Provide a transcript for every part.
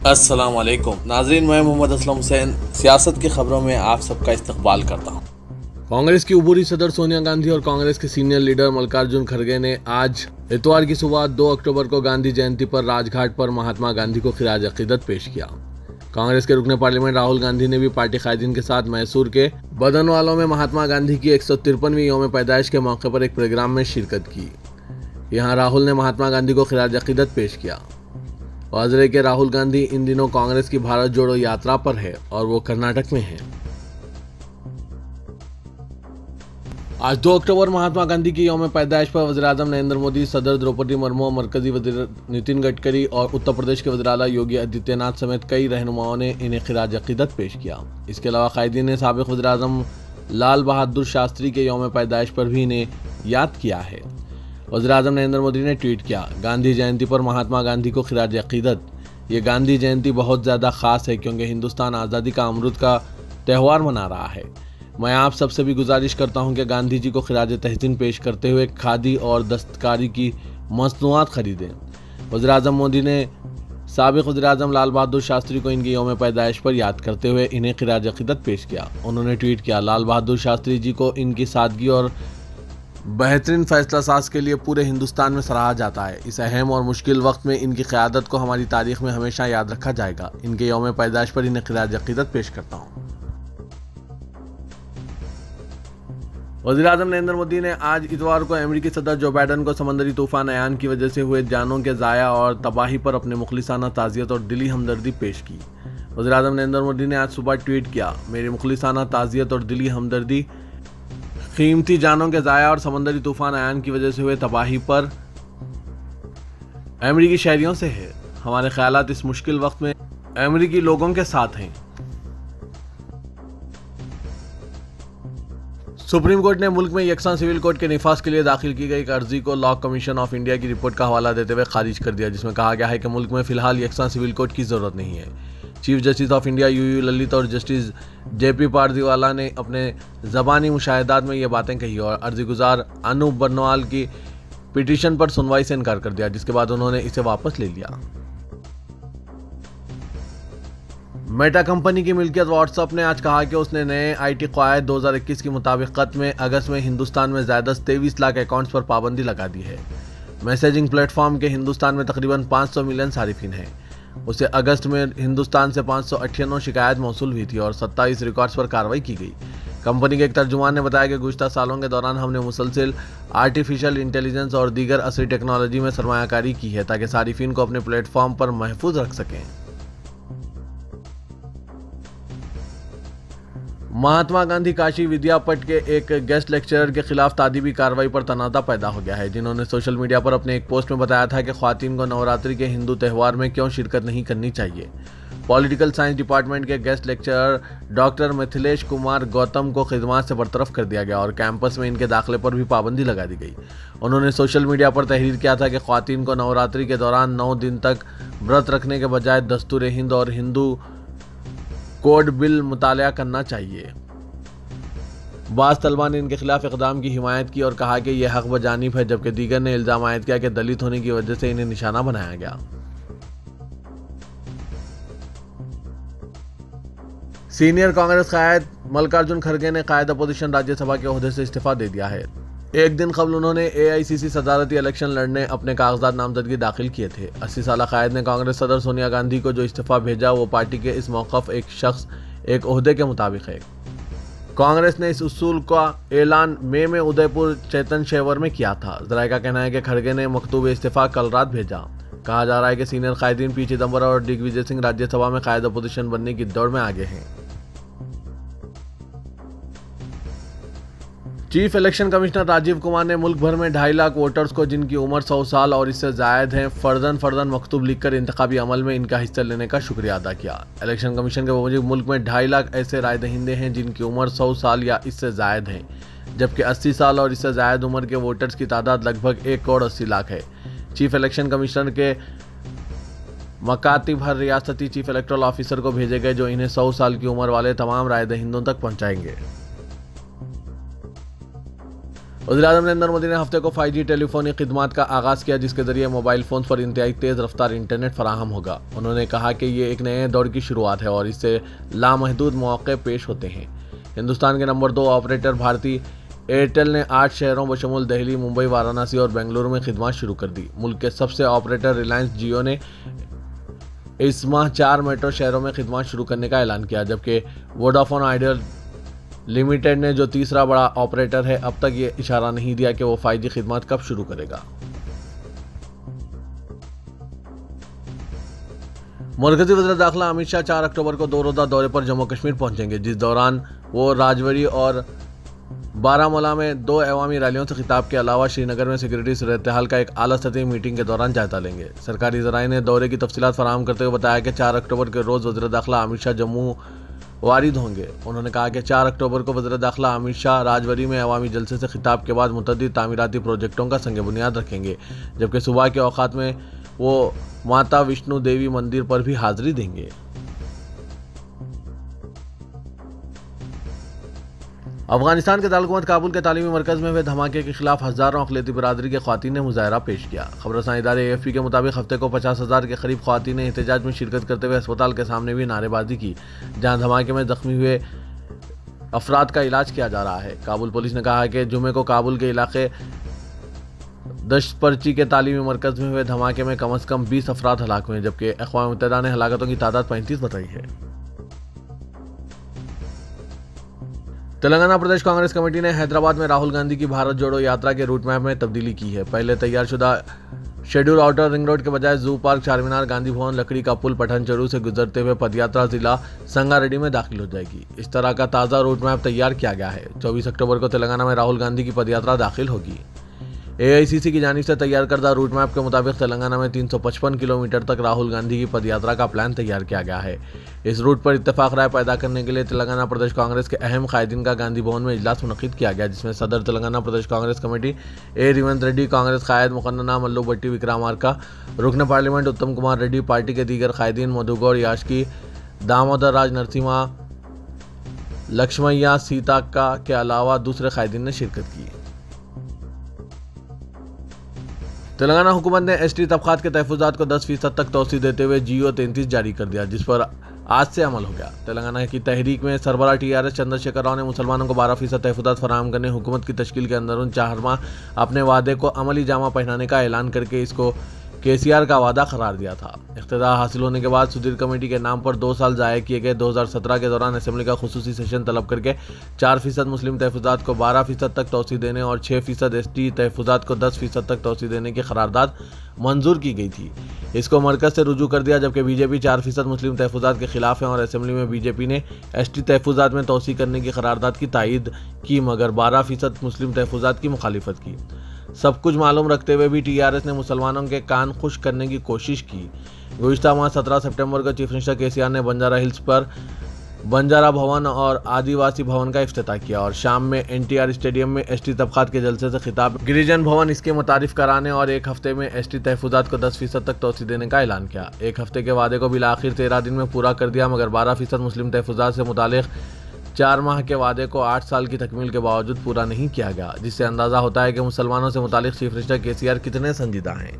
अस्सलाम वालेकुम नाज़रीन, मैं मोहम्मद असलम हुसैन सियासत की खबरों में आप सबका इस्तकबाल करता हूँ। कांग्रेस की उबूरी सदर सोनिया गांधी और कांग्रेस के सीनियर लीडर मल्लिकार्जुन खड़गे ने आज इतवार की सुबह 2 अक्टूबर को गांधी जयंती पर राजघाट पर महात्मा गांधी को खिराज अकीदत पेश किया। कांग्रेस के रुकने पार्लियामेंट राहुल गांधी ने भी पार्टी कायदीन के साथ मैसूर के बदनवालों में महात्मा गांधी की 153वीं यौम पैदाइश के मौके पर एक प्रोग्राम में शिरकत की। यहाँ राहुल ने महात्मा गांधी को खिराज अकीदत पेश किया। वाज़ेह के राहुल गांधी इन दिनों कांग्रेस की भारत जोड़ो यात्रा पर है और वो कर्नाटक में है। आज 2 अक्टूबर महात्मा गांधी की यौम पैदाइश पर वज़ीर-ए-आज़म नरेंद्र मोदी, सदर द्रौपदी मुर्मू, मरकजी वज़ीर नितिन गडकरी और उत्तर प्रदेश के वज़ीर-ए-आला योगी आदित्यनाथ समेत कई रहनुमाओं ने इन्हें खिराज अकीदत पेश किया। इसके अलावा कायदीन ने साबिक़ वज़ीर-ए-आज़म लाल बहादुर शास्त्री के यौम पैदाइश पर भी इन्हें याद किया है। वज़ीर-ए-आज़म नरेंद्र मोदी ने ट्वीट किया, गांधी जयंती पर महात्मा गांधी को खिराज अकीदत। ये गांधी जयंती बहुत ज़्यादा ख़ास है क्योंकि हिंदुस्तान आज़ादी का अमृत का त्यौहार मना रहा है। मैं आप सबसे भी गुजारिश करता हूं कि गांधी जी को खिराज तहसीन पेश करते हुए खादी और दस्तकारी की मसनूआत खरीदें। वज़ीर-ए-आज़म मोदी ने साबिक़ वज़ीर-ए-आज़म लाल बहादुर शास्त्री को इनकी यौम पैदाइश पर याद करते हुए इन्हें खिराज अकीदत पेश किया। उन्होंने ट्वीट किया, लाल बहादुर शास्त्री जी को इनकी सादगी और बेहतरीन फैसला साज के लिए पूरे हिंदुस्तान में सराहा जाता है। इस अहम और मुश्किल वक्त में इनकी क़यादत को हमारी तारीख में हमेशा याद रखा जाएगा। इनके यौम पैदाइश पर इन्हें खिराज अकीदत पेश करता हूँ। वज़ीर-ए-आज़म नरेंद्र मोदी ने आज इतवार को अमेरिकी सदर जो बाइडन को समंदरी तूफान अयान की वजह से हुए जानों के ज़ाया और तबाही पर अपने मुखलिसाना ताज़ियत और दिली हमदर्दी पेश की। वज़ीर-ए-आज़म नरेंद्र मोदी ने आज सुबह ट्वीट किया, मेरी मुखलिसाना ताज़ियत और दिली हमदर्दी कीमती जानों के ज़ाया और समंदरी तूफान अयान की वजह से हुए तबाही पर अमेरिकी शहरियों से है। हमारे ख्यालात इस मुश्किल वक्त में अमेरिकी लोगों के साथ हैं। सुप्रीम कोर्ट ने मुल्क में यकसा सिविल कोड के निफाज के लिए दाखिल की गई एक अर्जी को लॉ कमीशन ऑफ इंडिया की रिपोर्ट का हवाला देते हुए खारिज कर दिया, जिसमें कहा गया है कि मुल्क में फिलहाल यकसा सिविल कोड की जरूरत नहीं है। Chief justice of India U U Lalit और जस्टिस जेपी पारदीवाला ने अपने ज़बानी मुशाहिदात में ये बातें कही और अर्जी गुजार अनूप बर्नवाल की पिटीशन पर सुनवाई से इनकार कर दिया, जिसके बाद उन्होंने इसे वापस ले लिया। मेटा कंपनी की मिल्कियत व्हाट्सएप ने आज कहा कि उसने नए आईटी क़वायद 2021 की मुताबिकत में अगस्त में हिंदुस्तान में ज़्यादा 23 लाख अकाउंट्स पर पाबंदी लगा दी है। मैसेजिंग प्लेटफॉर्म के हिंदुस्तान में तकरीबन 500 मिलियन सारिफिन हैं। उसे अगस्त में हिंदुस्तान से 598 शिकायत मौसूल हुई थी और 27 रिकॉर्ड्स पर कार्रवाई की गई। कंपनी के एक तर्जुमान ने बताया कि गुज़श्ता सालों के दौरान हमने मुसलसल आर्टिफिशियल इंटेलिजेंस और दीगर असली टेक्नोलॉजी में सरमायाकारी की है ताकि सारिफिन को अपने प्लेटफॉर्म पर महफूज रख सकें। महात्मा गांधी काशी विद्यापीठ के एक गेस्ट लेक्चरर के खिलाफ तादीबी कार्रवाई पर तनाज़ा पैदा हो गया है, जिन्होंने सोशल मीडिया पर अपने एक पोस्ट में बताया था कि ख्वातीन को नवरात्रि के हिंदू त्यौहार में क्यों शिरकत नहीं करनी चाहिए। पॉलिटिकल साइंस डिपार्टमेंट के guest lecturer doctor Mithilesh Kumar Gautam को खिदमत से बरतरफ कर दिया गया और कैंपस में इनके दाखिले पर भी पाबंदी लगा दी गई। उन्होंने सोशल मीडिया पर तहरीर किया था कि ख्वातीन को नवरात्रि के दौरान 9 दिन तक व्रत रखने के बजाय दस्तूर हिंद और हिंदू कोड बिल मुताला करना चाहिए। बाज़ तलबा ने इनके खिलाफ इक़दाम की हिमायत की और कहा कि यह हक़ बजानिब है, जबकि दीगर ने इल्ज़ाम आयद किया कि दलित होने की वजह से इन्हें निशाना बनाया गया। सीनियर कांग्रेस कायद मल्लिकार्जुन खड़गे ने कायद अपोजिशन राज्यसभा के ओहदे से इस्तीफा दे दिया है। एक दिन कबल उन्होंने AICC सदारती इलेक्शन लड़ने अपने कागजात नामजदगी दाखिल किए थे। 80 साला कायद ने कांग्रेस सदर सोनिया गांधी को जो इस्तीफा भेजा वो पार्टी के इस मौक़िफ़ एक शख्स एक ओहदे के मुताबिक है। कांग्रेस ने इस उसूल का ऐलान मई में उदयपुर चेतन शेवर में किया था। ज़राए का कहना है कि खड़गे ने मकतूब इस्तीफा कल रात भेजा। कहा जा रहा है कि सीनियर कायदीन पी चिदम्बरम और दिग्विजय सिंह राज्यसभा में कायद अपोजिशन बनने की दौड़ में आगे हैं। Chief election commissioner Rajiv Kumar ने मुल्क भर में 2.5 लाख वोटर्स को जिनकी उम्र 100 साल और इससे ज़ायद हैं फ़र्दन मकतूब लिखकर इंतखाबी अमल में इनका हिस्सा लेने का शुक्रिया अदा किया। इलेक्शन कमीशन के मुताबिक मुल्क में 2.5 लाख ऐसे राय दहिंदे हैं जिनकी उम्र 100 साल या इससे ज़ायद हैं, जबकि 80 साल और इससे ज़ायद उम्र के वोटर्स की तादाद लगभग 1 करोड़ 80 लाख है। चीफ इलेक्शन कमिश्नर के मकातिब हर रियासती चीफ इलेक्टोरल ऑफिसर को भेजे गए जो इन्हें 100 साल की उम्र वाले तमाम राय दहिंदों तक पहुँचाएंगे। वज़ीर-ए-आज़म नरेंद्र मोदी ने हफ्ते को 5G टेलीफोनी खिदमात का आगाज़ किया, जिसके जरिए मोबाइल फ़ोन पर इंतहाई तेज़ रफ्तार इंटरनेट फराहम होगा। उन्होंने कहा कि ये एक नए दौर की शुरुआत है और इससे लामहदूद मौके पेश होते हैं। हिंदुस्तान के नंबर 2 ऑपरेटर भारती एयरटेल ने 8 शहरों बशमूल दिल्ली, मुंबई, वाराणसी और बेंगलुरु में खिदमत शुरू कर दी। मुल्क के सबसे ऑपरेटर रिलायंस जियो ने इस माह 4 मेट्रो शहरों में खिदमत शुरू करने का ऐलान किया, जबकि वोडाफोन आइडिया लिमिटेड ने, जो तीसरा बड़ा ऑपरेटर है, अब तक ये इशारा नहीं दिया कि वो 5G खिदमत कब शुरू करेगा। मरकजी वज़ीर दाखिला अमित शाह 4 अक्टूबर को 2 रोज़ा दौरे पर जम्मू कश्मीर पहुंचेंगे, जिस दौरान वो राजौरी और बारामूला में 2 अवामी रैलियों से खिताब के अलावा श्रीनगर में सिक्योरिटी सूरत-ए-हाल का एक आला सतही मीटिंग के दौरान जायजा लेंगे। सरकारी ज़राए ने दौरे की तफसीलात फराहम करते हुए बताया कि 4 अक्टूबर के रोज़ वज़ीर दाखिला अमित शाह जम्मू वारिद होंगे। उन्होंने कहा कि 4 अक्टूबर को वज़ीर दाखिला अमित शाह राजौरी में अवामी जलसे से खिताब के बाद मुतअद्दिद तामीराती प्रोजेक्टों का संग बुनियाद रखेंगे, जबकि सुबह के औकात में वो माता विष्णु देवी मंदिर पर भी हाजिरी देंगे। अफगानिस्तान के दारकूमत काबुल के तालीमी मरकज़ में हुए धमाके के खिलाफ हज़ारों अक़लियती बिरादरी के ख़वातीन ने मुज़ाहरा पेश किया। खबरसां इदारे AFP के मुताबिक हफ्ते को 50,000 के करीब ख़वातीन ने एहतजाज में शिरकत करते हुए अस्पताल के सामने भी नारेबाजी की, जहां धमाके में ज़ख्मी हुए अफराद का इलाज किया जा रहा है। काबुल पुलिस ने कहा कि जुमे को काबुल के इलाके दशपर्ची के तालीमी मरकज़ में हुए धमाके में कम अज़ कम 20 अफराद हलाक हुए, जबकि अक़वाम मुत्तहिदा ने हलाकतों की तादाद 35 बताई है। तेलंगाना प्रदेश कांग्रेस कमेटी ने हैदराबाद में राहुल गांधी की भारत जोड़ो यात्रा के रूट मैप में तब्दीली की है। पहले तैयारशुदा शेड्यूल आउटर रिंग रोड के बजाय जू पार्क, चारमीनार, गांधी भवन, लकड़ी का पुल, पठान चेरू से गुजरते हुए पदयात्रा जिला संगारेड्डी में दाखिल हो जाएगी। इस तरह का ताज़ा रूट मैप तैयार किया गया है। 24 अक्टूबर को तेलंगाना में राहुल गांधी की पदयात्रा दाखिल होगी। AICC की जानिब से तैयार करदा रूट मैप के मुताबिक तेलंगाना में 355 किलोमीटर तक राहुल गांधी की पदयात्रा का प्लान तैयार किया गया है। इस रूट पर इत्तेफाक राय पैदा करने के लिए तेलंगाना प्रदेश कांग्रेस के अहम कायदीन का गांधी भवन में इजलास मुनक़िद किया गया, जिसमें सदर तेलंगाना प्रदेश कांग्रेस कमेटी A. रेवंत रेड्डी, कांग्रेस कायद मुकन्ना मल्लू भट्टी विक्रमार्का, रुकन पार्लियामेंट उत्तम कुमार रेड्डी, पार्टी के दीगर कायदीन मधुगौड़ याशकी, दामोदर राज नरसिम्हा, लक्ष्मैया सीताक्का के अलावा दूसरे कायदीन ने शिरकत की। तेलंगाना हुकूमत ने ST तबक़ात के तहफ़्फ़ुज़ात को 10% तक तोसी देते हुए GO 33 जारी कर दिया, जिस पर आज से अमल हो गया। तेलंगाना की तहरीक में सरबराह TRS चंद्रशेखर राव ने मुसलमानों को 12% तहफ़्फ़ुज़ात फराहम करने हुकूमत की तश्कील के अंदर 4 माह अपने वादे को अमली जामा पहनाने का ऐलान करके इसको KCR का वादा करार दिया था। इख्तियार हासिल होने के बाद सुदीर कमेटी के नाम पर 2 साल ज़ाया किए गए। 2017 के दौरान असेंबली का खुसूसी सेशन तलब करके 4% मुस्लिम तहफ़्फ़ुज़ात को 12% तक तोसी देने और 6% ST तहफ़्फ़ुज़ात को 10% तक तोसी देने की करारदाद मंजूर की गई थी। इसको मरकज़ से रुजू कर दिया, जबकि BJP 4% मुस्लिम तहफ़्फ़ुज़ात के खिलाफ है और असेंबली में BJP ने ST तहफ़्फ़ुज़ात में तोसी करने की करारदाद की तायीद की, मगर 12% मुस्लिम तहफ़्फ़ुज़ात की मुखालिफत की। सब कुछ मालूम रखते हुए भी TRS ने मुसलमानों के कान खुश करने की कोशिश की। गुज़िश्ता माह 17 सितंबर को चीफ मिनिस्टर KCR ने बंजारा हिल्स पर बंजारा भवन और आदिवासी भवन का इफ्तिताह किया और शाम में NTR स्टेडियम में ST तबक़ात के जलसे से खिताब गिरिजन भवन इसके मुतारिफ कराने और एक हफ्ते में ST तहफ़्फ़ुज़ात को 10% तक तोसी देने का ऐलान किया। एक हफ्ते के वादे को बिलाखिर 13 दिन में पूरा कर दिया, मगर 12% मुस्लिम तहफ़्फ़ुज़ात से मुतालिक 4 माह के वादे को 8 साल की तकमील के बावजूद पूरा नहीं किया गया, जिससे अंदाज़ा होता है कि मुसलमानों से मुतालिक चीफ मिनिस्टर KCR कितने संजीदा हैं।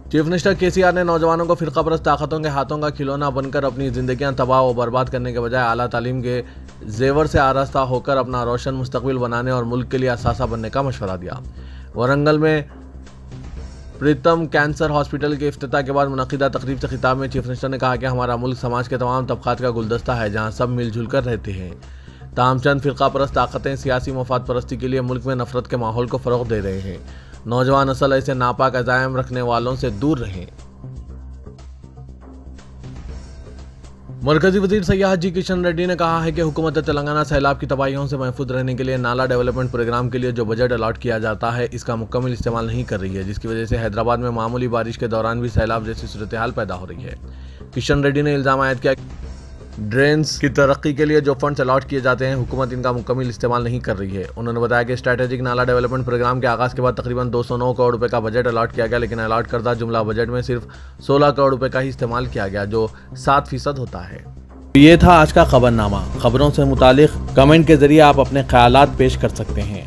चीफ मिनिस्टर KCR ने नौजवानों को फ़िरक़ापरस्त ताकतों के हाथों का खिलौना बनकर अपनी ज़िंदगियां तबाह व बर्बाद करने के बजाय आला तालीम के जेवर से आरास्ता होकर अपना रोशन मुस्तक़बिल बनाने और मुल्क के लिए असासा बनने का मशवरा दिया। वरंगल में प्रीतम कैंसर हॉस्पिटल के इफ्तिताह के बाद मुनक़िदा तकरीब से खिताब में चीफ मिनिस्टर ने कहा कि हमारा मुल्क समाज के तमाम तबक़ात का गुलदस्ता है, जहाँ सब मिलजुल कर रहते हैं। ताहम चंद फ़िरक़ापरस्त ताकतें सियासी मफाद परस्ती के लिए मुल्क में नफरत के माहौल को फ़रोग़ दे रहे हैं। नौजवान नस्ल ऐसे नापाक अज़ाइम रखने वालों से दूर रहें। मरकजी वजीर सयाह जी किशन रेड्डी ने कहा है कि हुकूमत तेलंगाना सैलाब की तबाहियों से महफूज रहने के लिए नाला डेवलपमेंट प्रोग्राम के लिए जो बजट अलॉट किया जाता है, इसका मुकम्मल इस्तेमाल नहीं कर रही है, जिसकी वजह से हैदराबाद में मामूली बारिश के दौरान भी सैलाब जैसी सूरत हाल पैदा हो रही है। किशन रेड्डी ने इल्ज़ाम आयद किया ड्रेन्स की तरक्की के लिए जो फंड्स अलॉट किए जाते हैं, हुकूमत इनका मुकम्मल इस्तेमाल नहीं कर रही है। उन्होंने बताया कि स्ट्रैटेजिक नाला डेवलपमेंट प्रोग्राम के आगाज़ के बाद तकरीबन 209 करोड़ रुपए का बजट अलॉट किया गया, लेकिन अलॉट करदा जुमला बजट में सिर्फ 16 करोड़ रुपए का ही इस्तेमाल किया गया, जो 7% होता है। ये था आज का खबरनामा। खबरों से मुतालिक कमेंट के जरिए आप अपने ख्यालात पेश कर सकते हैं।